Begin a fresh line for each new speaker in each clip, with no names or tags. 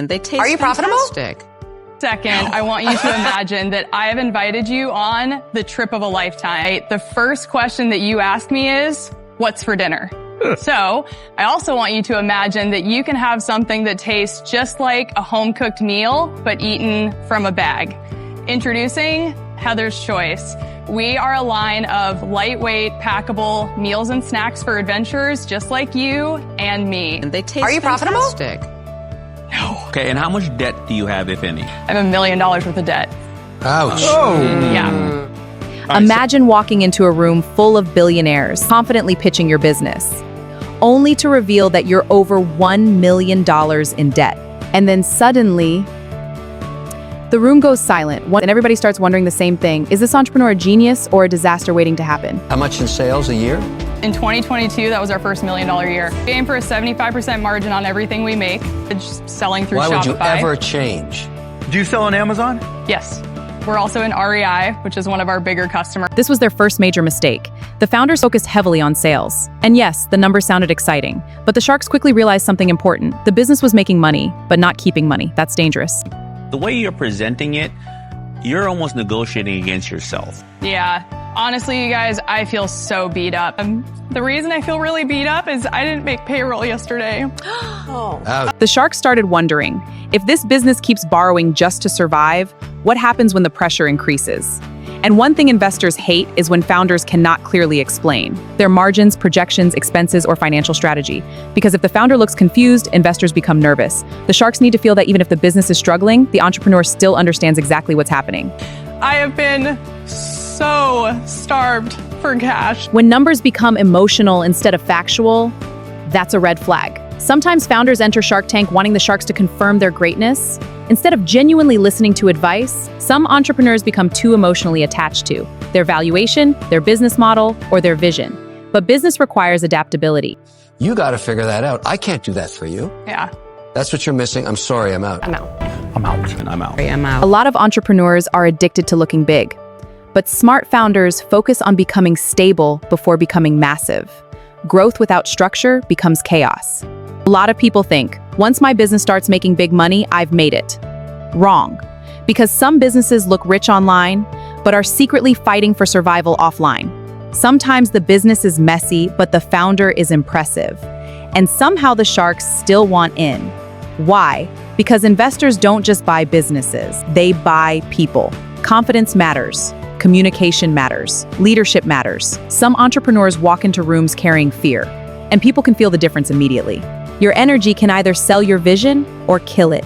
And they taste
Are you profitable?
fantastic.
Second, I want you to imagine that I have invited you on the trip of a lifetime. The first question that you ask me is, what's for dinner? So I also want you to imagine that you can have something that tastes just like a home-cooked meal, but eaten from a bag. Introducing Heather's Choice. We are a line of lightweight, packable meals and snacks for adventurers just like you and me.
And they taste
Are you profitable?
fantastic.
No.
Okay, and how much debt do you have, if any?
I have $1 million worth of debt.
Ouch.
Yeah.
Imagine walking into a room full of billionaires, confidently pitching your business, only to reveal that you're over $1 million in debt. And then suddenly, the room goes silent, and everybody starts wondering the same thing. Is this entrepreneur a genius or a disaster waiting to happen?
How much in sales a year?
In 2022, that was our first $1 million year. We aim for a 75% margin on everything we make, just selling through
Why
Shopify.
would you ever change?
Do you sell on Amazon?
Yes. We're also in REI, which is one of our bigger customers.
This was their first major mistake. The founders focused heavily on sales. And yes, the numbers sounded exciting, but the sharks quickly realized something important. The business was making money, but not keeping money. That's dangerous.
The way you're presenting it, you're almost negotiating against yourself.
Yeah. Honestly, you guys, I feel so beat up. The reason I feel really beat up is I didn't make payroll yesterday.
Ouch.
The sharks started wondering, if this business keeps borrowing just to survive, what happens when the pressure increases? And one thing investors hate is when founders cannot clearly explain their margins, projections, expenses, or financial strategy. Because if the founder looks confused, investors become nervous. The sharks need to feel that even if the business is struggling, the entrepreneur still understands exactly what's happening.
I have been so starved for cash.
When numbers become emotional instead of factual, that's a red flag. Sometimes founders enter Shark Tank wanting the sharks to confirm their greatness. Instead of genuinely listening to advice, some entrepreneurs become too emotionally attached to their valuation, their business model, or their vision. But business requires adaptability.
You got to figure that out. I can't do that for you.
Yeah.
That's what you're missing. I'm sorry, I'm out.
I'm out.
I'm out. And I'm out.
I'm
A
out.
lot of entrepreneurs are addicted to looking big, but smart founders focus on becoming stable before becoming massive. Growth without structure becomes chaos. A lot of people think, once my business starts making big money, I've made it. Wrong. Because some businesses look rich online, but are secretly fighting for survival offline. Sometimes the business is messy, but the founder is impressive. And somehow the sharks still want in. Why? Because investors don't just buy businesses, they buy people. Confidence matters. Communication matters. Leadership matters. Some entrepreneurs walk into rooms carrying fear, and people can feel the difference immediately. Your energy can either sell your vision or kill it.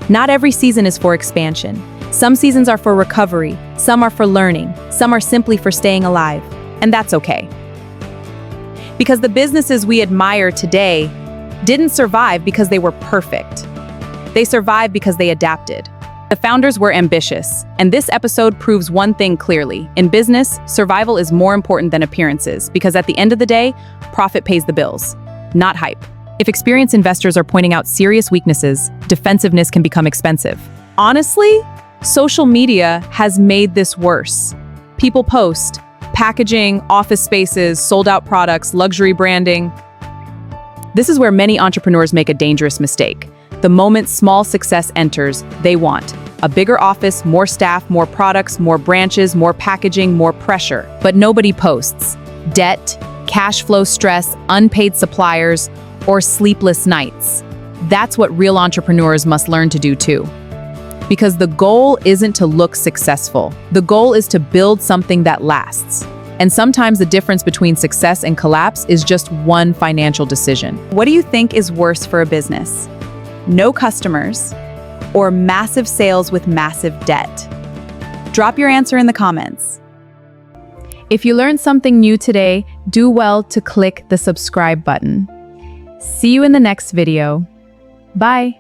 Not every season is for expansion. Some seasons are for recovery, some are for learning, some are simply for staying alive, and that's okay. Because the businesses we admire today didn't survive because they were perfect. They survived because they adapted. The founders were ambitious, and this episode proves one thing clearly. In business, survival is more important than appearances, because at the end of the day, profit pays the bills, not hype. If experienced investors are pointing out serious weaknesses, defensiveness can become expensive. Honestly, social media has made this worse. People post packaging, office spaces, sold-out products, luxury branding. This is where many entrepreneurs make a dangerous mistake. The moment small success enters, they want a bigger office, more staff, more products, more branches, more packaging, more pressure. But nobody posts debt, cash flow stress, unpaid suppliers, or sleepless nights. That's what real entrepreneurs must learn to do too. Because the goal isn't to look successful. The goal is to build something that lasts. And sometimes the difference between success and collapse is just one financial decision. What do you think is worse for a business? No customers, or massive sales with massive debt? Drop your answer in the comments. If you learned something new today, do well to click the subscribe button. See you in the next video. Bye.